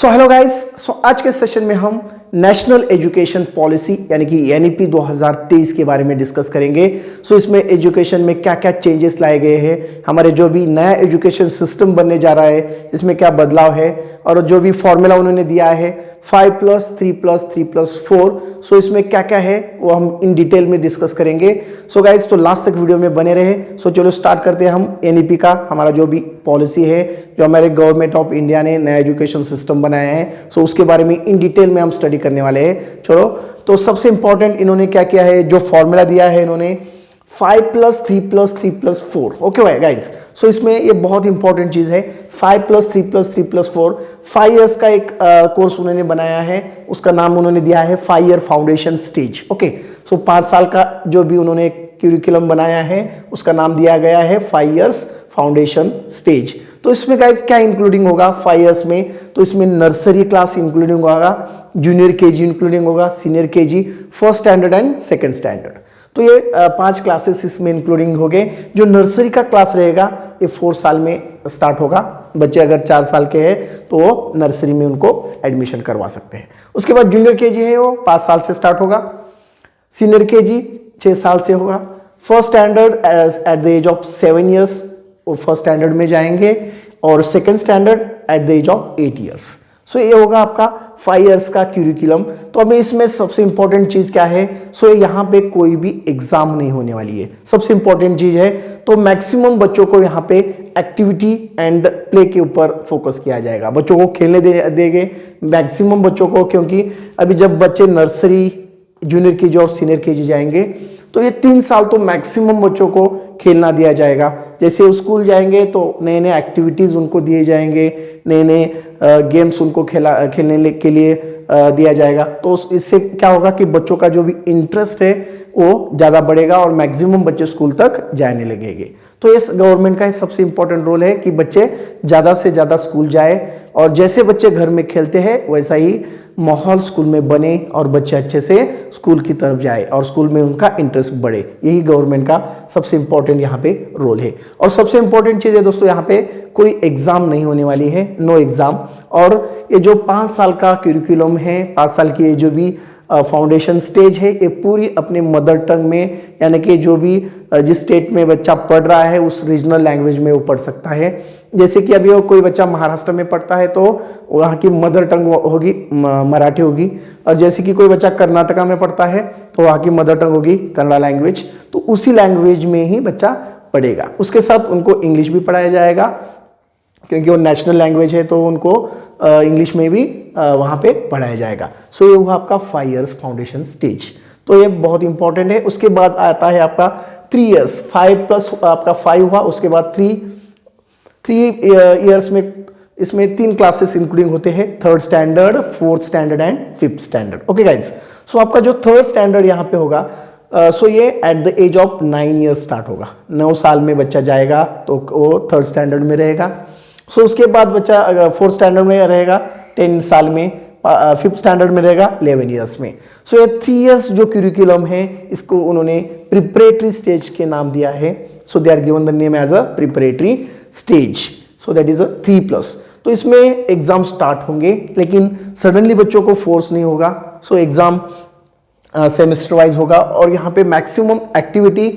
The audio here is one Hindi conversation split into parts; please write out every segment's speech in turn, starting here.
सो हेलो गाइस, आज के सेशन में हम नेशनल एजुकेशन पॉलिसी यानी कि एनईपी 2023 के बारे में डिस्कस करेंगे। इसमें एजुकेशन में क्या क्या चेंजेस लाए गए हैं, हमारे जो भी नया एजुकेशन सिस्टम बनने जा रहा है इसमें क्या बदलाव है, और जो भी फॉर्मूला उन्होंने दिया है 5+3+3+4, इसमें क्या क्या है वो हम इन डिटेल में डिस्कस करेंगे। गाइस, तो लास्ट तक वीडियो में बने रहे। चलो स्टार्ट करते हैं हम एनईपी का, हमारा जो भी पॉलिसी है जो हमारे गवर्नमेंट ऑफ इंडिया ने नया एजुकेशन सिस्टम बनाया है, उसके बारे में इन डिटेल में हम स्टडी करने वाले हैं। चलो, तो सबसे इंपॉर्टेंट इन्होंने क्या किया है, जो फॉर्मूला दिया है इन्होंने 5+3+3+4। ओके भाई गाइस, इसमें ये बहुत इंपॉर्टेंट चीज है 5+3+3+4। 5 इयर्स का एक कोर्स उन्होंने बनाया है, उसका नाम उन्होंने दिया है 5 ईयर फाउंडेशन स्टेज। ओके, 5 साल का जो भी उन्होंने क्यूरिकुलम बनाया है उसका नाम दिया गया है 5 इयर्स फाउंडेशन स्टेज। तो इसमें गाइस क्या इंक्लूडिंग होगा 5 इयर्स में, तो इसमें नर्सरी क्लास इंक्लूडिंग होगा, जूनियर केजी इंक्लूडिंग होगा, senior KG, first standard and second standard. तो ये 5 क्लासेस इसमें इंक्लूडिंग हो गए। जो नर्सरी का क्लास रहेगा ये 4 साल में स्टार्ट होगा। बच्चे अगर 4 साल के हैं तो वो नर्सरी में उनको एडमिशन करवा सकते हैं। उसके बाद जूनियर केजी है वो 5 साल से स्टार्ट होगा, सीनियर केजी 6 साल से होगा, first standard at the age of 7 years वो फर्स्ट स्टैंडर्ड में जाएंगे, और second standard at the age of 8 years. ये होगा आपका 5 इयर्स का क्यूरिकुलम। तो अभी इसमें सबसे इंपॉर्टेंट चीज क्या है, यहाँ पे कोई भी एग्जाम नहीं होने वाली है, सबसे इंपॉर्टेंट चीज है। तो मैक्सिमम बच्चों को यहाँ पे एक्टिविटी एंड प्ले के ऊपर फोकस किया जाएगा, बच्चों को खेलने देंगे मैक्सिमम बच्चों को, क्योंकि अभी जब बच्चे नर्सरी, जूनियर केजी और सीनियर केजी जाएंगे तो ये 3 साल तो मैक्सिमम बच्चों को खेलना दिया जाएगा। जैसे स्कूल जाएंगे तो नए नए एक्टिविटीज़ उनको दिए जाएंगे, नए नए गेम्स उनको खेलने के लिए दिया जाएगा। तो इससे क्या होगा कि बच्चों का जो भी इंटरेस्ट है वो ज़्यादा बढ़ेगा और मैक्सिमम बच्चे स्कूल तक जाने लगेंगे। तो इस गवर्नमेंट का सबसे इंपॉर्टेंट रोल है कि बच्चे ज़्यादा से ज़्यादा स्कूल जाए, और जैसे बच्चे घर में खेलते हैं वैसा ही माहौल स्कूल में बने और बच्चे अच्छे से स्कूल की तरफ जाए और स्कूल में उनका इंटरेस्ट बढ़े। यही गवर्नमेंट का सबसे इंपॉर्टेंट यहाँ पे रोल है। और सबसे इंपॉर्टेंट चीज़ है दोस्तों, यहाँ पे कोई एग्जाम नहीं होने वाली है, नो एग्जाम। और ये जो 5 साल का क्यूरिकुलम है, 5 साल की जो भी फाउंडेशन स्टेज है, ये पूरी अपने मदर टंग में, यानी कि जो भी जिस स्टेट में बच्चा पढ़ रहा है उस रीजनल लैंग्वेज में वो पढ़ सकता है। जैसे कि अभी कोई बच्चा महाराष्ट्र में पढ़ता है तो वहाँ की मदर टंग होगी मराठी होगी, और जैसे कि कोई बच्चा कर्नाटका में पढ़ता है तो वहाँ की मदर टंग होगी कन्नड़ा लैंग्वेज। तो उसी लैंग्वेज में ही बच्चा पढ़ेगा, उसके साथ उनको इंग्लिश भी पढ़ाया जाएगा क्योंकि वो नेशनल लैंग्वेज है, तो उनको इंग्लिश में भी वहाँ पे पढ़ाया जाएगा। ये हुआ आपका 5 इयर्स फाउंडेशन स्टेज, तो ये बहुत इंपॉर्टेंट है। उसके बाद आता है आपका 3 इयर्स, 5+ आपका 5 हुआ, उसके बाद 3 इयर्स में इसमें 3 क्लासेस इंक्लूडिंग होते हैं, 3rd standard, 4th standard and 5th standard. Okay guys, आपका जो 3rd स्टैंडर्ड यहाँ पे होगा, ये at the age of 9 years start होगा। 9 साल में बच्चा जाएगा तो वो 3rd स्टैंडर्ड में रहेगा। उसके बाद बच्चा 4th स्टैंडर्ड में रहेगा 10 साल में, 5th स्टैंडर्ड में रहेगा 11 ईयर्स में। ये 3 इयर्स जो क्यूरिकुलम है इसको उन्होंने प्रिपरेटरी स्टेज के नाम दिया है। They are given the name as a preparatory stage, that is a 3+। तो इसमें एग्जाम स्टार्ट होंगे, लेकिन सडनली बच्चों को फोर्स नहीं होगा। एग्जाम सेमेस्टर वाइज होगा, और यहाँ पे मैक्सिमम एक्टिविटी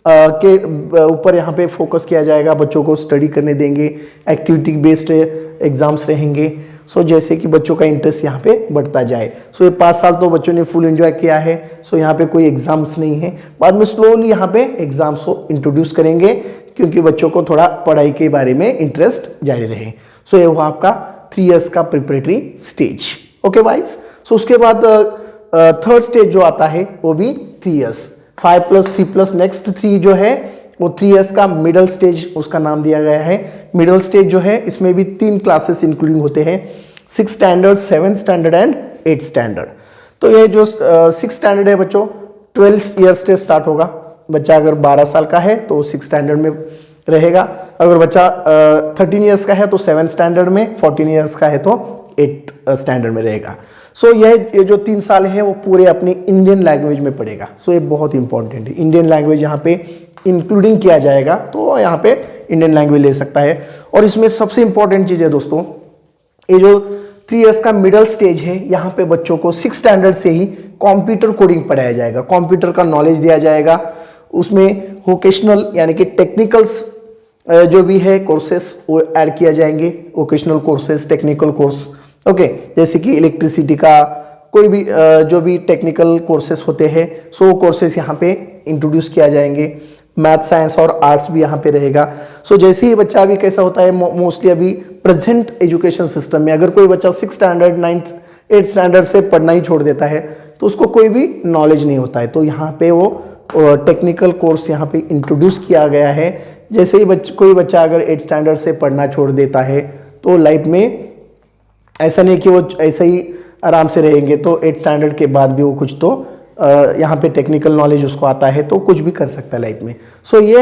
के ऊपर यहाँ पे फोकस किया जाएगा, बच्चों को स्टडी करने देंगे, एक्टिविटी बेस्ड एग्जाम्स रहेंगे। जैसे कि बच्चों का इंटरेस्ट यहाँ पे बढ़ता जाए। ये 5 साल तो बच्चों ने फुल एंजॉय किया है, यहाँ पे कोई एग्जाम्स नहीं है। बाद में स्लोली यहाँ पे एग्जाम्स को इंट्रोड्यूस करेंगे क्योंकि बच्चों को थोड़ा पढ़ाई के बारे में इंटरेस्ट जारी रहे। ये हुआ आपका 3 इयर्स का प्रिपरेटरी स्टेज। ओके वाइज, उसके बाद 3rd स्टेज जो आता है वो भी 3 इयर्स, 5+3+ नेक्स्ट 3 जो है वो 3 इयर्स का मिडल स्टेज उसका नाम दिया गया है। मिडल स्टेज जो है इसमें भी 3 क्लासेस इंक्लूडिंग होते हैं, 6th standard, 7th standard and 8th standard. तो ये जो 6th स्टैंडर्ड है बच्चों 12 ईयर्स से स्टार्ट होगा। बच्चा अगर 12 साल का है तो 6th स्टैंडर्ड में रहेगा, अगर बच्चा 13 ईयर्स का है तो 7th स्टैंडर्ड में, 14 ईयर्स का है तो 8th स्टैंडर्ड में रहेगा। ये जो 3 साल है वो पूरे अपने इंडियन लैंग्वेज में पढ़ेगा। ये बहुत इंपॉर्टेंट है, इंडियन लैंग्वेज यहाँ पे इंक्लूडिंग किया जाएगा, तो यहाँ पे इंडियन लैंग्वेज ले सकता है। और इसमें सबसे इंपॉर्टेंट चीज़ है दोस्तों, ये जो 3 इयर्स का मिडिल स्टेज है, यहाँ पे बच्चों को 6 स्टैंडर्ड से ही कंप्यूटर कोडिंग पढ़ाया जाएगा, कंप्यूटर का नॉलेज दिया जाएगा। उसमें वोकेशनल यानी कि टेक्निकल्स जो भी है कोर्सेस वो ऐड किया जाएंगे, vocational courses, technical course, okay, जैसे कि इलेक्ट्रिसिटी का कोई भी जो भी टेक्निकल कोर्सेस होते हैं, सो कोर्सेस यहाँ पे इंट्रोड्यूस किया जाएंगे। मैथ, साइंस और आर्ट्स भी यहाँ पे रहेगा। सो जैसे ही बच्चा अभी कैसा होता है, मोस्टली अभी प्रेजेंट एजुकेशन सिस्टम में अगर कोई बच्चा 6 स्टैंडर्ड 9th 8th स्टैंडर्ड से पढ़ना ही छोड़ देता है तो उसको कोई भी नॉलेज नहीं होता है। तो यहाँ पे वो टेक्निकल कोर्स यहाँ पे इंट्रोड्यूस किया गया है। जैसे ही कोई बच्चा अगर 8th स्टैंडर्ड से पढ़ना छोड़ देता है तो लाइफ में ऐसा नहीं कि वो ऐसे ही आराम से रहेंगे, तो 8th स्टैंडर्ड के बाद भी वो कुछ तो यहाँ पे टेक्निकल नॉलेज उसको आता है तो कुछ भी कर सकता है लाइफ में। सो ये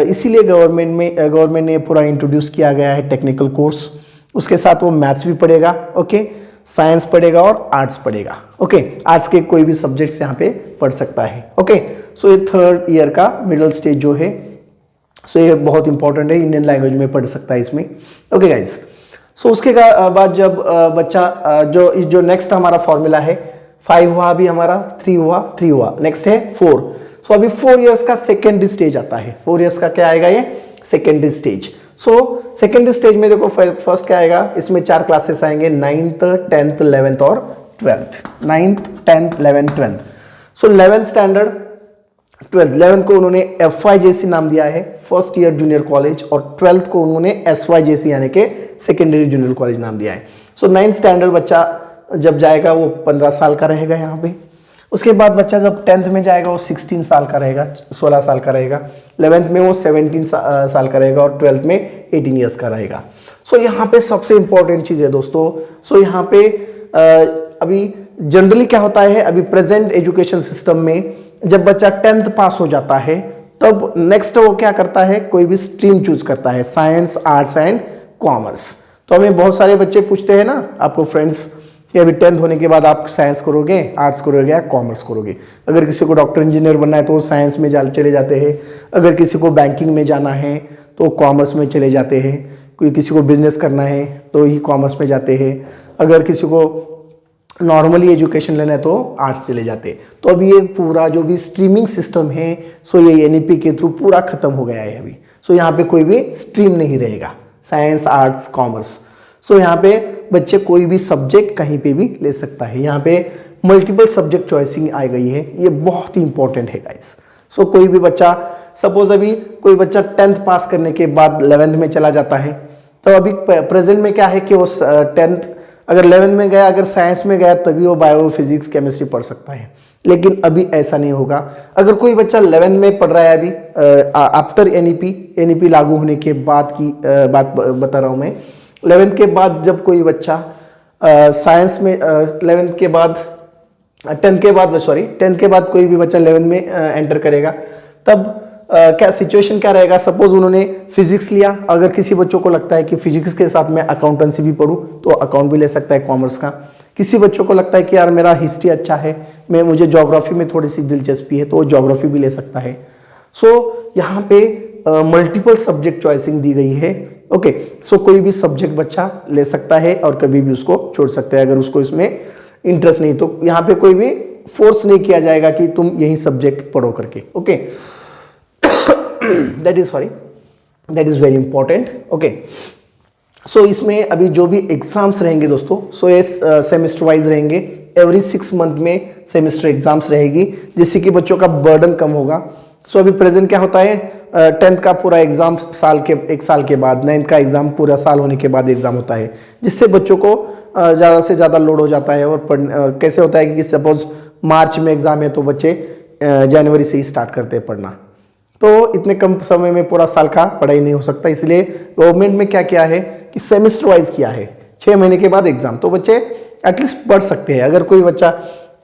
इसीलिए गवर्नमेंट ने पूरा इंट्रोड्यूस किया गया है टेक्निकल कोर्स। उसके साथ वो मैथ्स भी पढ़ेगा, ओके, साइंस पढ़ेगा और आर्ट्स पढ़ेगा, ओके, आर्ट्स के कोई भी सब्जेक्ट्स यहाँ पे पढ़ सकता है, ओके। सो ये 3rd ईयर का मिडिल स्टेज जो है, सो ये बहुत इंपॉर्टेंट है, इंडियन लैंग्वेज में पढ़ सकता है इसमें, ओके गाइज। सो उसके बाद जब बच्चा जो नेक्स्ट हमारा फॉर्मूला है, 5 हुआ अभी हमारा, 3 हुआ, नेक्स्ट है 4। सो अभी 4 इयर्स का सेकेंडरी स्टेज आता है। 4 इयर्स का क्या आएगा, ये secondary stage. So secondary stage में देखो फर्स्ट क्या आएगा, इसमें 4 क्लासेस आएंगे, 9th 10th 11th और 12th, 9th 10th 11th 12th। सो 11th स्टैंडर्ड 12th 11th को उन्होंने FYJC नाम दिया है, फर्स्ट ईयर जूनियर कॉलेज, और 12th को उन्होंने SYJC यानी कि सेकेंडरी जूनियर कॉलेज नाम दिया है। सो 9th स्टैंडर्ड बच्चा जब जाएगा वो 15 साल का रहेगा यहाँ पे। उसके बाद बच्चा जब 10th में जाएगा वो 16 साल का रहेगा, 16 साल का रहेगा। 11th में वो 17 साल का रहेगा और 12th में 18 ईयर्स का रहेगा। सो यहाँ पे सबसे इंपॉर्टेंट चीज़ है दोस्तों, सो यहाँ पे अभी जनरली क्या होता है, अभी प्रेजेंट एजुकेशन सिस्टम में जब बच्चा 10th पास हो जाता है तब नेक्स्ट वो क्या करता है, कोई भी स्ट्रीम चूज करता है, साइंस, आर्ट्स एंड कॉमर्स। तो हमें बहुत सारे बच्चे पूछते हैं ना आपको फ्रेंड्स कि अभी 10th होने के बाद आप साइंस करोगे, आर्ट्स करोगे या कॉमर्स करोगे। अगर किसी को डॉक्टर इंजीनियर बनना है तो वो साइंस में चले जाते हैं, अगर किसी को बैंकिंग में जाना है तो कॉमर्स में चले जाते हैं, कोई किसी को बिजनेस करना है तो ही कॉमर्स में जाते हैं, अगर किसी को नॉर्मली एजुकेशन लेना है तो आर्ट्स चले जाते हैं। तो अभी ये पूरा जो भी स्ट्रीमिंग सिस्टम है, सो ये NEP के थ्रू पूरा खत्म हो गया है अभी। सो यहाँ पे कोई भी स्ट्रीम नहीं रहेगा, साइंस, आर्ट्स, कॉमर्स। सो यहाँ पे बच्चे कोई भी सब्जेक्ट कहीं पे भी ले सकता है। यहाँ पे मल्टीपल सब्जेक्ट चॉइसिंग आ गई है, ये बहुत ही इंपॉर्टेंट है गाइस। सो कोई भी बच्चा, सपोज अभी कोई बच्चा 10th पास करने के बाद 11th में चला जाता है, तो अभी प्रेजेंट में क्या है कि वो 10th अगर 11th में गया, अगर साइंस में गया तभी वो बायो, फिजिक्स, केमिस्ट्री पढ़ सकता है। लेकिन अभी ऐसा नहीं होगा। अगर कोई बच्चा 11th में पढ़ रहा है अभी, आफ्टर NEP लागू होने के बाद की बात बता रहा हूँ मैं। 11th के बाद जब कोई बच्चा साइंस में 11th के बाद 10th के बाद 10th के बाद कोई भी बच्चा 11th में एंटर करेगा, तब क्या सिचुएशन क्या रहेगा। सपोज उन्होंने फिजिक्स लिया, अगर किसी बच्चों को लगता है कि फिजिक्स के साथ मैं अकाउंटेंसी भी पढूं तो अकाउंट भी ले सकता है कॉमर्स का। किसी बच्चों को लगता है कि यार मेरा हिस्ट्री अच्छा है, मुझे ज्योग्राफी में थोड़ी सी दिलचस्पी है, तो वो ज्योग्राफी भी ले सकता है। सो यहाँ पे मल्टीपल सब्जेक्ट चॉइसिंग दी गई है, ओके। सो कोई भी सब्जेक्ट बच्चा ले सकता है और कभी भी उसको छोड़ सकता है अगर उसको इसमें इंटरेस्ट नहीं। तो यहाँ पे कोई भी फोर्स नहीं किया जाएगा कि तुम यही सब्जेक्ट पढ़ो करके, okay. That is very important, okay. So इसमें अभी जो भी एग्जाम्स रहेंगे दोस्तों, सो ये सेमेस्टर वाइज रहेंगे, एवरी 6 मंथ में सेमेस्टर एग्जाम्स रहेगी, जिससे कि बच्चों का बर्डन कम होगा। सो अभी प्रेजेंट क्या होता है, 10th का पूरा एग्जाम एक साल के बाद, 9th का एग्जाम पूरा साल होने के बाद एग्जाम होता है, जिससे बच्चों को ज़्यादा से ज़्यादा लोड हो जाता है। और कैसे होता है कि सपोज मार्च में एग्जाम है तो बच्चे जनवरी से ही स्टार्ट करते हैं पढ़ना, तो इतने कम समय में पूरा साल का पढ़ाई नहीं हो सकता। इसलिए गवर्नमेंट में क्या किया है कि सेमेस्टर वाइज किया है, 6 महीने के बाद एग्जाम, तो बच्चे एटलीस्ट पढ़ सकते हैं। अगर कोई बच्चा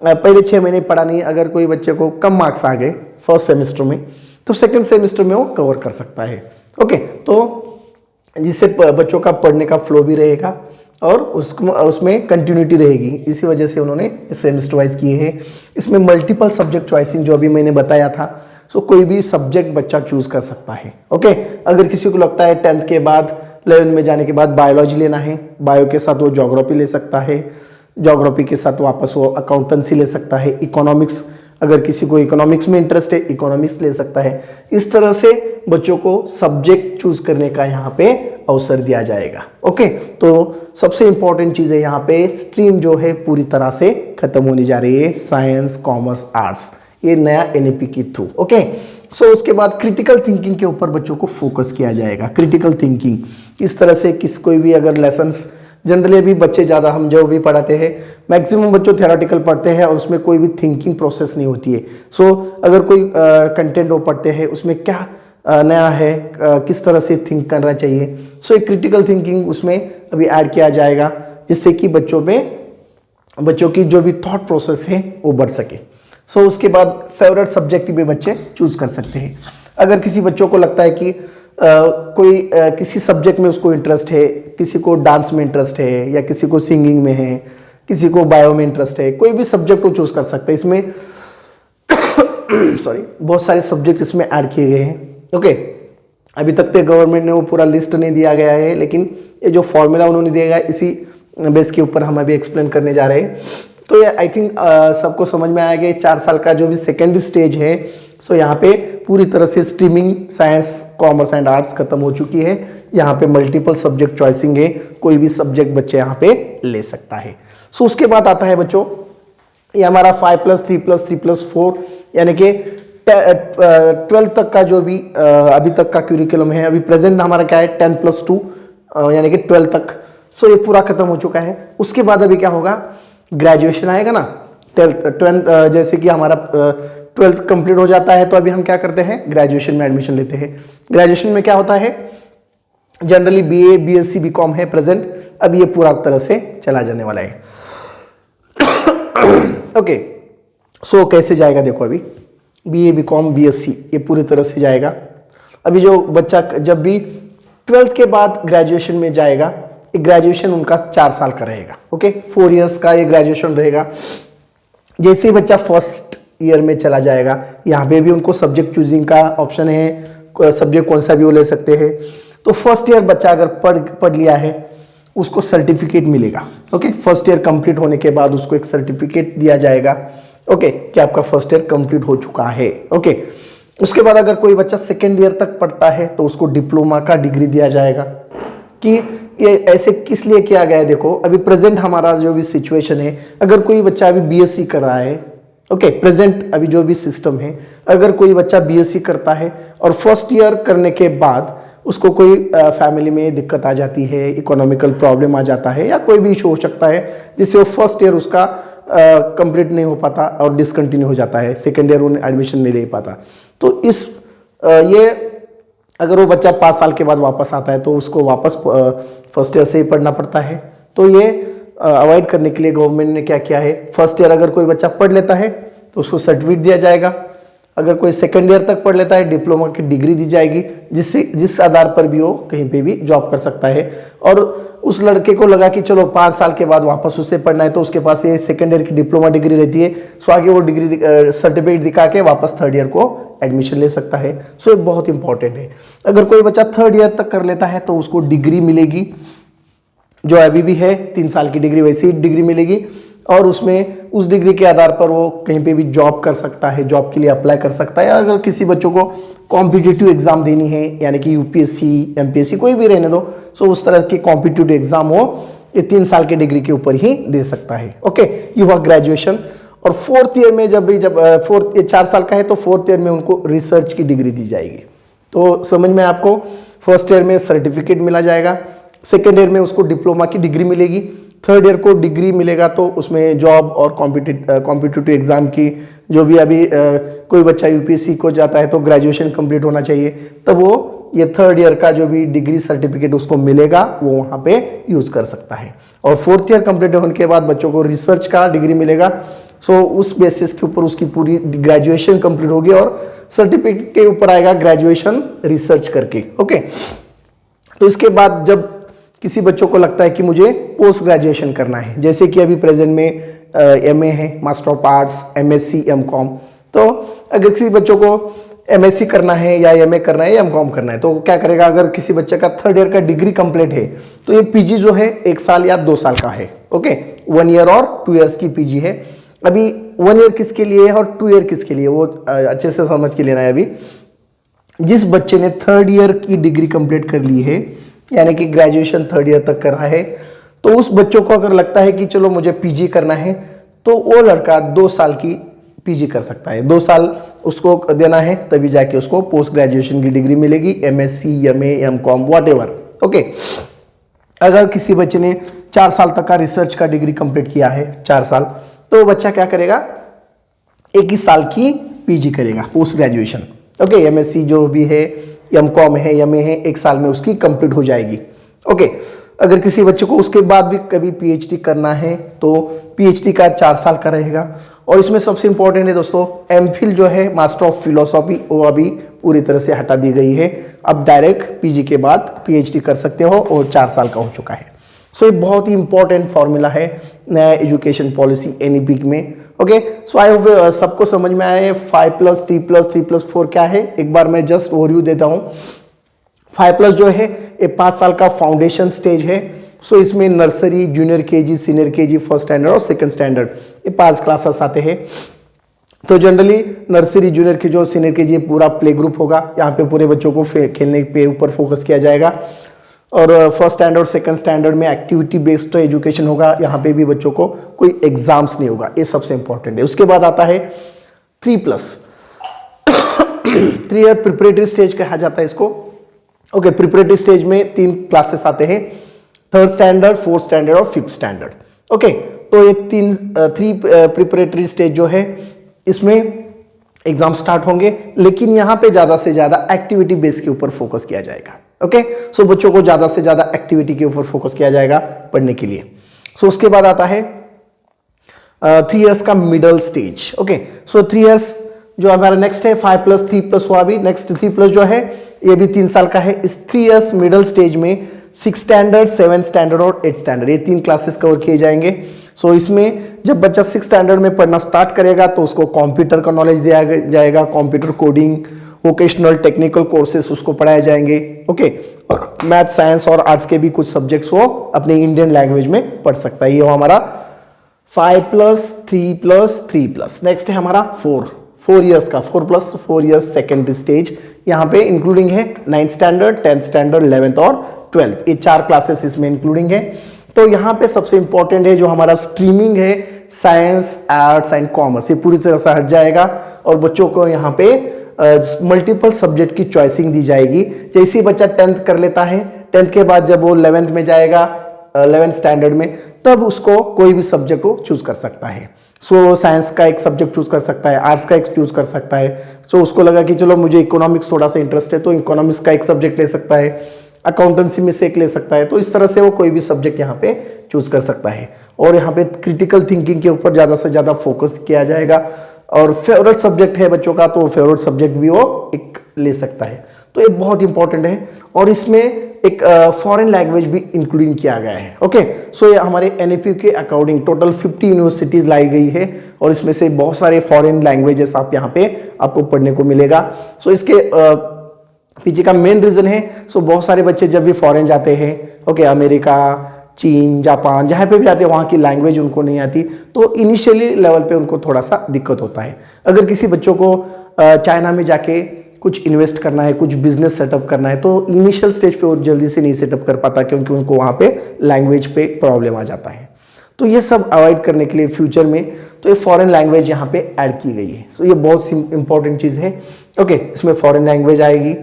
पहले 6 महीने पढ़ा नहीं, अगर कोई बच्चे को कम मार्क्स आ गए फर्स्ट सेमेस्टर में, तो सेकंड सेमेस्टर में वो कवर कर सकता है, ओके। तो जिससे बच्चों का पढ़ने का फ्लो भी रहेगा और उसमें कंटिन्यूटी रहेगी। इसी वजह से उन्होंने सेमेस्टर वाइज किए हैं। इसमें मल्टीपल सब्जेक्ट चॉइसिंग जो अभी मैंने बताया था, सो कोई भी सब्जेक्ट बच्चा चूज कर सकता है, ओके। अगर किसी को लगता है 10th के बाद 11 में जाने के बाद बायोलॉजी लेना है, बायो के साथ वो ज्योग्राफी ले सकता है, ज्योग्राफी के साथ वापस वो अकाउंटेंसी ले सकता है, इकोनॉमिक्स, अगर किसी को इकोनॉमिक्स में इंटरेस्ट है इकोनॉमिक्स ले सकता है। इस तरह से बच्चों को सब्जेक्ट चूज करने का यहाँ पे अवसर दिया जाएगा। ओके, तो सबसे इंपॉर्टेंट चीज है यहाँ पे स्ट्रीम जो है पूरी तरह से खत्म होने जा रही है, साइंस, कॉमर्स, आर्ट्स, ये नया एनईपी के थ्रू। ओके, सो उसके बाद क्रिटिकल थिंकिंग के ऊपर बच्चों को फोकस किया जाएगा। क्रिटिकल थिंकिंग इस तरह से कोई भी अगर लेसन्स, जनरली अभी बच्चे ज़्यादा हम जो भी पढ़ाते हैं मैक्सिमम बच्चों थ्योरेटिकल पढ़ते हैं और उसमें कोई भी थिंकिंग प्रोसेस नहीं होती है। सो अगर कोई कंटेंट वो पढ़ते हैं उसमें क्या नया है, किस तरह से थिंक करना चाहिए, सो एक क्रिटिकल थिंकिंग उसमें अभी ऐड किया जाएगा, जिससे कि बच्चों की जो भी थॉट प्रोसेस है वो बढ़ सके। सो उसके बाद फेवरेट सब्जेक्ट भी बच्चे चूज कर सकते हैं। अगर किसी बच्चों को लगता है कि किसी सब्जेक्ट में उसको इंटरेस्ट है, किसी को डांस में इंटरेस्ट है या किसी को सिंगिंग में है, किसी को बायो में इंटरेस्ट है, कोई भी सब्जेक्ट वो चूज कर सकता है। इसमें सॉरी, बहुत सारे सब्जेक्ट इसमें ऐड किए गए हैं। ओके, अभी तक तो गवर्नमेंट ने वो पूरा लिस्ट नहीं दिया गया है, लेकिन ये जो फॉर्मूला उन्होंने दिया गया है इसी बेस के ऊपर हम अभी एक्सप्लेन करने जा रहे हैं। तो ये आई थिंक सबको समझ में आया कि 4 साल का जो भी सेकेंड स्टेज है, सो यहाँ पे पूरी तरह से streaming science, commerce and arts खत्म हो चुकी है। यहाँ पे मल्टीपल सब्जेक्ट चॉइसिंग है, कोई भी सब्जेक्ट बच्चे यहाँ पे ले सकता है। सो उसके बाद आता है बच्चों ये हमारा 5+3+3+4 यानी कि 12th तक का जो भी अभी तक का क्यूरिकुलम है। अभी प्रेजेंट हमारा क्या है 10+2 यानी कि 12 तक। सो ये पूरा खत्म हो चुका है। उसके बाद अभी क्या होगा, ग्रेजुएशन आएगा ना। 12th जैसे कि हमारा 12th कंप्लीट हो जाता है तो अभी हम क्या करते हैं, ग्रेजुएशन में एडमिशन लेते हैं। ग्रेजुएशन में क्या होता है, जनरली बीए, बीएससी, बीकॉम है प्रेजेंट, अब ये पूरा तरह से चला जाने वाला है। ओके, सो कैसे जाएगा देखो, अभी बीए, बीकॉम, बीएससी ये पूरी तरह से जाएगा। अभी जो बच्चा जब भी 12th के बाद ग्रेजुएशन में जाएगा, ग्रेजुएशन उनका 4 साल का रहेगा। ओके, 4 इयर्स का ये ग्रेजुएशन रहेगा। जैसे ही बच्चा फर्स्ट ईयर में चला जाएगा, यहाँ पे भी उनको सब्जेक्ट चूजिंग का ऑप्शन है, सब्जेक्ट कौन सा भी वो ले सकते हैं। तो फर्स्ट ईयर बच्चा अगर पढ़ लिया है उसको सर्टिफिकेट मिलेगा। ओके, फर्स्ट ईयर कंप्लीट होने के बाद उसको एक सर्टिफिकेट दिया जाएगा, ओके, कि आपका फर्स्ट ईयर कंप्लीट हो चुका है। ओके, उसके बाद अगर कोई बच्चा सेकेंड ईयर तक पढ़ता है तो उसको डिप्लोमा का डिग्री दिया जाएगा। कि ये ऐसे किस लिए किया गया है, देखो अभी प्रेजेंट हमारा जो भी सिचुएशन है, अगर कोई बच्चा अभी बीएससी कर रहा है, ओके, प्रेजेंट अभी जो भी सिस्टम है, अगर कोई बच्चा बीएससी करता है और फर्स्ट ईयर करने के बाद उसको कोई फैमिली में दिक्कत आ जाती है, इकोनॉमिकल प्रॉब्लम आ जाता है या कोई भी इशू हो सकता है जिससे वो फर्स्ट ईयर उसका कंप्लीट नहीं हो पाता और डिसकंटिन्यू हो जाता है, सेकेंड ईयर उन्हें एडमिशन नहीं ले पाता। तो ये अगर वो बच्चा 5 साल के बाद वापस आता है तो उसको वापस फर्स्ट ईयर से ही पढ़ना पड़ता है। तो ये अवॉइड करने के लिए गवर्नमेंट ने क्या किया है, फर्स्ट ईयर अगर कोई बच्चा पढ़ लेता है तो उसको सर्टिफिकेट दिया जाएगा। अगर कोई सेकेंड ईयर तक पढ़ लेता है डिप्लोमा की डिग्री दी जाएगी, जिस आधार पर भी वो कहीं पे भी जॉब कर सकता है। और उस लड़के को लगा कि चलो 5 साल के बाद वापस उसे पढ़ना है तो उसके पास ये सेकेंड ईयर की डिप्लोमा डिग्री रहती है, सो आगे वो डिग्री सर्टिफिकेट दिखा के वापस थर्ड ईयर को एडमिशन ले सकता है। सो ये बहुत इंपॉर्टेंट है। अगर कोई बच्चा थर्ड ईयर तक कर लेता है तो उसको डिग्री मिलेगी, जो अभी भी है 3 साल की डिग्री, वैसी ही डिग्री मिलेगी और उसमें उस डिग्री के आधार पर वो कहीं पे भी जॉब कर सकता है, जॉब के लिए अप्लाई कर सकता है। अगर किसी बच्चों को कॉम्पिटिटिव एग्जाम देनी है, यानी कि यूपीएससी, एमपीएससी कोई भी रहने दो, सो उस तरह के कॉम्पिटिटिव एग्जाम हो, ये 3 साल की डिग्री के ऊपर ही दे सकता है। ओके, ये हुआ ग्रेजुएशन। और 4th ईयर में जब 4 साल का है तो 4th ईयर में उनको रिसर्च की डिग्री दी जाएगी। तो समझ में आपको, फर्स्ट ईयर में सर्टिफिकेट मिला जाएगा, सेकेंड ईयर में उसको डिप्लोमा की डिग्री मिलेगी, थर्ड ईयर को डिग्री मिलेगा तो उसमें जॉब और कॉम्पिटिटिव एग्जाम की जो भी अभी कोई बच्चा यूपीएससी को जाता है तो ग्रेजुएशन कंप्लीट होना चाहिए, तब वो ये थर्ड ईयर का जो भी डिग्री सर्टिफिकेट उसको मिलेगा वो वहाँ पे यूज कर सकता है। और 4th ईयर कंप्लीट होने के बाद बच्चों को रिसर्च का डिग्री मिलेगा। सो उस बेसिस के ऊपर उसकी पूरी ग्रेजुएशन कंप्लीट होगी और सर्टिफिकेट के ऊपर आएगा ग्रेजुएशन रिसर्च करके। ओके, तो इसके बाद जब किसी बच्चों को लगता है कि मुझे पोस्ट ग्रेजुएशन करना है, जैसे कि अभी प्रेजेंट में एमए है, master of arts, MSc, MCom, तो अगर किसी बच्चों को एमएससी करना है या एमए करना है या एमकॉम करना है, तो क्या करेगा, अगर किसी बच्चे का 3rd ईयर का डिग्री कंप्लीट है तो ये पीजी जो है 1 साल या 2 साल का है। ओके, 1 ईयर और 2 इयर्स की पीजी है। अभी 1 ईयर किसके लिए है और 2 ईयर किसके लिए, वो अच्छे से समझ के लेना है। अभी जिस बच्चे ने 3rd ईयर की डिग्री कंप्लीट कर ली है, यानी कि ग्रेजुएशन 3rd ईयर तक कर रहा है, तो उस बच्चों को अगर लगता है कि चलो मुझे पीजी करना है, तो वो लड़का 2 साल की पीजी कर सकता है। 2 साल उसको देना है, तभी जाके उसको पोस्ट ग्रेजुएशन की डिग्री मिलेगी, MSc, MA, MCom, whatever. Okay, अगर किसी बच्चे ने 4 साल तक का रिसर्च का डिग्री कंप्लीट किया है, 4 साल, तो बच्चा क्या करेगा, 21 साल की पीजी करेगा, पोस्ट ग्रेजुएशन। ओके, एमएससी जो भी है, एमकॉम है, एमए है, 1 साल में उसकी कंप्लीट हो जाएगी। ओके, अगर किसी बच्चे को उसके बाद भी कभी पीएचडी करना है तो पीएचडी का 4 साल का रहेगा। और इसमें सबसे इंपॉर्टेंट है दोस्तों, एमफिल जो है मास्टर ऑफ फिलोसॉफी, वो अभी पूरी तरह से हटा दी गई है। अब डायरेक्ट पीजी के बाद पीएचडी कर सकते हो और 4 साल का हो चुका है। सो ये बहुत ही इंपॉर्टेंट फॉर्मूला है नया एजुकेशन पॉलिसी एनईपी में। ओके, सो आई होप सबको समझ में आया है 5+3+3+4 क्या है। एक बार मैं जस्ट ओवरव्यू देता हूँ। 5+ जो है ये 5 साल का फाउंडेशन स्टेज है। सो इसमें nursery, junior KG, senior KG, 1st standard और 2nd स्टैंडर्ड, ये 5 क्लासेस आते हैं। तो जनरली नर्सरी, जूनियर केजी और सीनियर केजी पूरा प्ले ग्रुप होगा। यहाँ पे पूरे बच्चों को खेलने पे ऊपर फोकस किया जाएगा। और 1st स्टैंडर्ड और 2nd स्टैंडर्ड में एक्टिविटी बेस्ड एजुकेशन होगा। यहाँ पे भी बच्चों को कोई एग्जाम्स नहीं होगा, ये सबसे इंपॉर्टेंट है। उसके बाद आता है 3+, 3 ईयर प्रिपरेटरी स्टेज कहा जाता है इसको। ओके, प्रिपरेटरी स्टेज में 3 क्लासेस आते हैं, 3rd स्टैंडर्ड, 4th स्टैंडर्ड और 5th स्टैंडर्ड। ओके, तो ये 3 प्रिपरेटरी स्टेज जो है, इसमें एग्जाम स्टार्ट होंगे, लेकिन यहाँ पे ज़्यादा से ज़्यादा एक्टिविटी बेस के ऊपर फोकस किया जाएगा। ओके, सो बच्चों को ज़्यादा से ज़्यादा एक्टिविटी के ऊपर फोकस किया जाएगा पढ़ने के लिए। सो उसके बाद आता है 3 इयर्स का मिडल स्टेज। ओके, सो 3 इयर्स जो हमारा नेक्स्ट है 5+3+ हुआ। अभी नेक्स्ट 3+ जो है ये भी 3 साल का है। इस 3 इयर्स मिडल स्टेज में 6th स्टैंडर्ड, 7th स्टैंडर्ड और 8th स्टैंडर्ड, ये 3 क्लासेस कवर किए जाएंगे। सो इसमें जब बच्चा 6th स्टैंडर्ड में पढ़ना स्टार्ट करेगा तो उसको कंप्यूटर का नॉलेज दिया जाएगा, computer coding, vocational technical courses उसको पढ़ाए जाएंगे। ओके, और मैथ, साइंस और आर्ट्स के भी कुछ सब्जेक्ट्स वो अपने इंडियन लैंग्वेज में पढ़ सकता है। ये हमारा 5+3+3+। नेक्स्ट है हमारा 4 इयर्स का, 4+4 इयर्स सेकेंडरी स्टेज। यहाँ पे इंक्लूडिंग है 9th standard, 10th standard, 11th और 12th, ये 4 क्लासेस इसमें इंक्लूडिंग है। तो यहाँ पे सबसे इंपॉर्टेंट है जो हमारा स्ट्रीमिंग है, साइंस, आर्ट्स एंड कॉमर्स, ये पूरी तरह से हट जाएगा और बच्चों को यहाँ पे मल्टीपल सब्जेक्ट की चॉइसिंग दी जाएगी। जैसे ही बच्चा 10th कर लेता है, 10th के बाद जब वो 11th में जाएगा, 11th स्टैंडर्ड में, तब उसको कोई भी सब्जेक्ट वो चूज कर सकता है। सो साइंस का एक सब्जेक्ट चूज कर सकता है, आर्ट्स का एक चूज कर सकता है। सो उसको लगा कि चलो मुझे इकोनॉमिक्स थोड़ा सा इंटरेस्ट है तो इकोनॉमिक्स का एक सब्जेक्ट ले सकता है, अकाउंटेंसी में से एक ले सकता है। तो इस तरह से वो कोई भी सब्जेक्ट यहाँ पे चूज कर सकता है। और यहाँ पे क्रिटिकल थिंकिंग के ऊपर ज़्यादा से ज़्यादा फोकस किया जाएगा। और फेवरेट सब्जेक्ट है बच्चों का तो फेवरेट सब्जेक्ट भी वो एक ले सकता है। तो ये बहुत इंपॉर्टेंट है। और इसमें एक फॉरेन लैंग्वेज भी इंक्लूडिंग किया गया है। ओके, सो ये हमारे एनईपी के अकॉर्डिंग टोटल 50 यूनिवर्सिटीज लाई गई है और इसमें से बहुत सारे फॉरेन लैंग्वेजेस आप यहाँ पे आपको पढ़ने को मिलेगा। सो इसके पीछे का मेन रीजन है, सो बहुत सारे बच्चे जब भी फॉरेन जाते हैं, ओके, अमेरिका, चीन, जापान, जहाँ पे भी जाते हैं वहाँ की लैंग्वेज उनको नहीं आती, तो इनिशियली लेवल पे उनको थोड़ा सा दिक्कत होता है। अगर किसी बच्चों को चाइना में जाके कुछ इन्वेस्ट करना है, कुछ बिजनेस सेटअप करना है, तो इनिशियल स्टेज पे वो जल्दी से नहीं सेटअप कर पाता क्योंकि उनको वहाँ पे लैंग्वेज पे प्रॉब्लम आ जाता है। तो ये सब अवॉइड करने के लिए फ्यूचर में तो ये फॉरेन लैंग्वेज यहाँ पे ऐड की गई है। सो ये बहुत इंपॉर्टेंट चीज़ है। ओके, इसमें फॉरेन लैंग्वेज आएगी।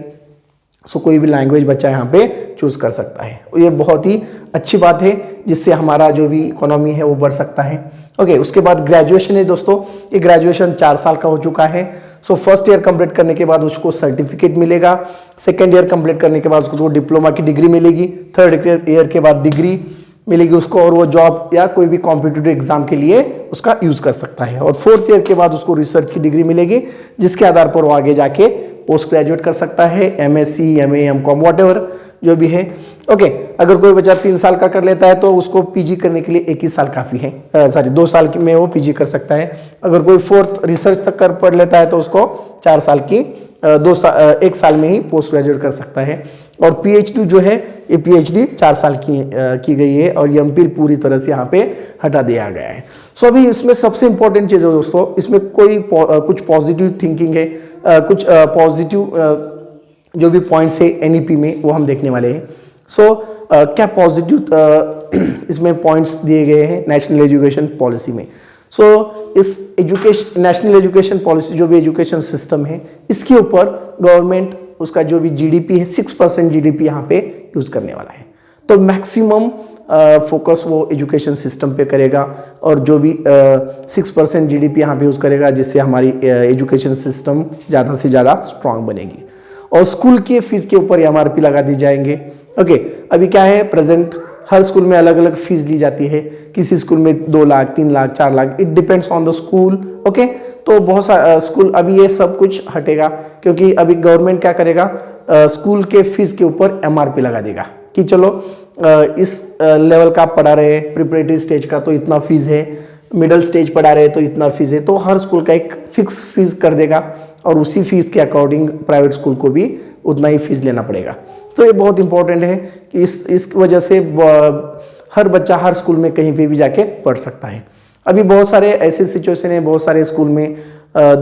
सो कोई भी लैंग्वेज बच्चा यहाँ पे चूज कर सकता है। ये बहुत ही अच्छी बात है जिससे हमारा जो भी इकोनॉमी है वो बढ़ सकता है। ओके, उसके बाद ग्रेजुएशन है दोस्तों। ये ग्रेजुएशन 4 साल का हो चुका है। सो फर्स्ट ईयर कंप्लीट करने के बाद उसको सर्टिफिकेट मिलेगा, 2nd ईयर कंप्लीट करने के बाद उसको डिप्लोमा की डिग्री मिलेगी, 3rd ईयर के बाद डिग्री मिलेगी उसको और वो जॉब या कोई भी कॉम्पिटिटिव एग्जाम के लिए उसका यूज कर सकता है। और 4th ईयर के बाद उसको रिसर्च की डिग्री मिलेगी जिसके आधार पर वो आगे जाके पोस्ट ग्रेजुएट कर सकता है, एमएससी, एमए, एमकॉम, व्हाटएवर जो भी है। ओके, अगर कोई बच्चा 3 साल का कर लेता है तो उसको पीजी करने के लिए 1 ही साल काफ़ी है, 2 साल में वो पीजी कर सकता है। अगर कोई 4th रिसर्च तक कर पढ़ लेता है तो उसको 4 साल की 1 साल में ही पोस्ट ग्रेजुएट कर सकता है। और पीएचडी जो है ये पीएचडी 4 साल की गई है और ये एमफिल पूरी तरह से यहाँ पे हटा दिया गया है। सो अभी इसमें सबसे इंपॉर्टेंट चीज़ है दोस्तों, इसमें कुछ पॉजिटिव थिंकिंग है, कुछ पॉजिटिव जो भी पॉइंट्स है एनईपी में वो हम देखने वाले हैं। सो क्या पॉजिटिव इसमें पॉइंट्स दिए गए हैं नेशनल एजुकेशन पॉलिसी में। सो इस नेशनल एजुकेशन पॉलिसी जो भी एजुकेशन सिस्टम है इसके ऊपर गवर्नमेंट उसका जो भी जीडीपी है 6% जीडीपी यहाँ पे यूज़ करने वाला है। तो मैक्सिमम फोकस वो एजुकेशन सिस्टम पे करेगा और जो भी 6% जीडीपी यहाँ पे यूज़ करेगा, जिससे हमारी एजुकेशन सिस्टम ज़्यादा से ज़्यादा स्ट्रांग बनेगी। और स्कूल के फीस के ऊपर एमआरपी लगा दी जाएंगे। ओके, अभी क्या है प्रेजेंट हर स्कूल में अलग अलग फीस ली जाती है, किसी स्कूल में 2 lakh 3 lakh 4 lakh, it depends on the school. Okay, तो बहुत सारा स्कूल अभी ये सब कुछ हटेगा, क्योंकि अभी गवर्नमेंट क्या करेगा, स्कूल के फीस के ऊपर एमआरपी लगा देगा कि चलो इस लेवल का आप पढ़ा रहे हैं, प्रिपरेटरी स्टेज का तो इतना फीस है, मिडिल स्टेज पढ़ा रहे हैं तो इतना फीस है, तो हर स्कूल का एक फिक्स फीस कर देगा और उसी फीस के अकॉर्डिंग प्राइवेट स्कूल को भी उतना ही फीस लेना पड़ेगा। तो ये बहुत इंपॉर्टेंट है कि इस वजह से हर बच्चा हर स्कूल में कहीं पे भी जाके पढ़ सकता है। अभी बहुत सारे ऐसे सिचुएशन है, बहुत सारे स्कूल में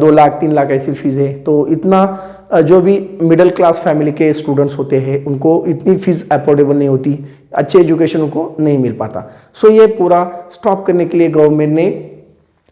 2 लाख 3 लाख ऐसी फीस है, तो इतना जो भी मिडिल क्लास फैमिली के स्टूडेंट्स होते हैं उनको इतनी फीस अफोर्डेबल नहीं होती, अच्छे एजुकेशन उनको नहीं मिल पाता। सो ये पूरा स्टॉप करने के लिए गवर्नमेंट ने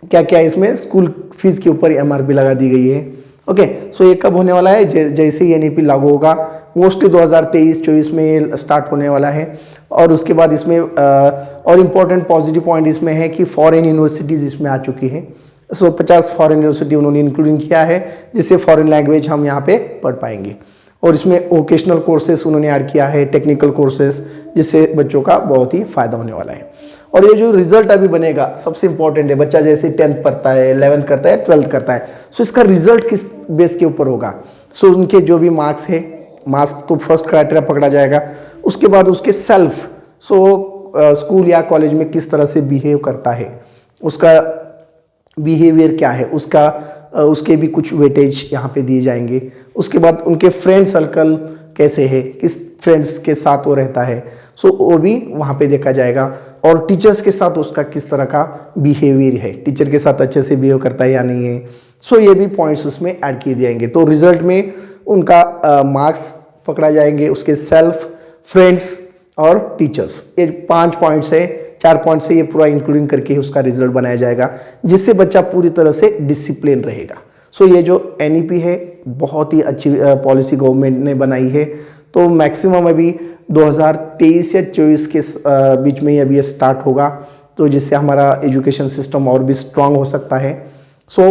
क्या क्या इसमें स्कूल फीस के ऊपर एमआरपी लगा दी गई है। ओके, सो ये कब होने वाला है, जैसे ही एनईपी लागू होगा, मोस्टली 2023-24 में ये स्टार्ट होने वाला है। और उसके बाद इसमें और इम्पोर्टेंट पॉजिटिव पॉइंट इसमें है कि फॉरेन यूनिवर्सिटीज़ इसमें आ चुकी हैं। सो 50 फॉरेन यूनिवर्सिटी उन्होंने इंक्लूडिंग किया है, जिससे फॉरेन लैंग्वेज हम यहाँ पे पढ़ पाएंगे। और इसमें वोकेशनल कोर्सेस उन्होंने ऐड किया है, टेक्निकल कोर्सेस, जिससे बच्चों का बहुत ही फ़ायदा होने वाला है। और ये जो रिजल्ट अभी बनेगा सबसे इंपॉर्टेंट है, बच्चा जैसे 10th पढ़ता है, 11th करता है, 12th करता है, सो इसका रिजल्ट किस बेस के ऊपर होगा। सो उनके जो भी मार्क्स है, मार्क्स तो फर्स्ट क्राइटेरिया पकड़ा जाएगा, उसके बाद उसके सेल्फ, सो स्कूल या कॉलेज में किस तरह से बिहेव करता है, उसका बिहेवियर क्या है, उसके भी कुछ वेटेज यहाँ पे दिए जाएंगे। उसके बाद उनके फ्रेंड सर्कल कैसे है, किस फ्रेंड्स के साथ वो रहता है, सो वो भी वहाँ पे देखा जाएगा। और टीचर्स के साथ उसका किस तरह का बिहेवियर है, टीचर के साथ अच्छे से बिहेव करता है या नहीं है, सो ये भी पॉइंट्स उसमें ऐड किए जाएंगे। तो रिजल्ट में उनका मार्क्स पकड़ा जाएंगे, उसके सेल्फ, फ्रेंड्स और टीचर्स, ये 5 पॉइंट्स है, 4 पॉइंट से ये पूरा इंक्लूडिंग करके उसका रिजल्ट बनाया जाएगा, जिससे बच्चा पूरी तरह से डिसिप्लिन रहेगा। सो ये जो एनईपी है बहुत ही अच्छी पॉलिसी गवर्नमेंट ने बनाई है। तो मैक्सिमम अभी 2023 या 24 के बीच में ही अभी ये स्टार्ट होगा, तो जिससे हमारा एजुकेशन सिस्टम और भी स्ट्रांग हो सकता है। सो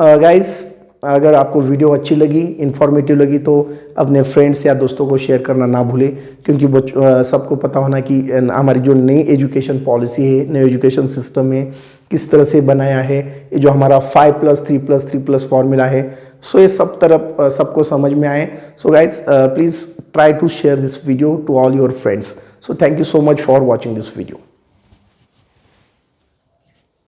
गाइस, अगर आपको वीडियो अच्छी लगी, इन्फॉर्मेटिव लगी, तो अपने फ्रेंड्स या दोस्तों को शेयर करना ना भूलें, क्योंकि सबको पता होना कि हमारी जो नई एजुकेशन पॉलिसी है, नई एजुकेशन सिस्टम है, किस तरह से बनाया है, ये जो हमारा 5+3+3+ फॉर्मूला है, सो ये सब तरफ सबको समझ में आए। So guys, please try to share this video to all your friends. So thank you so much for watching this video.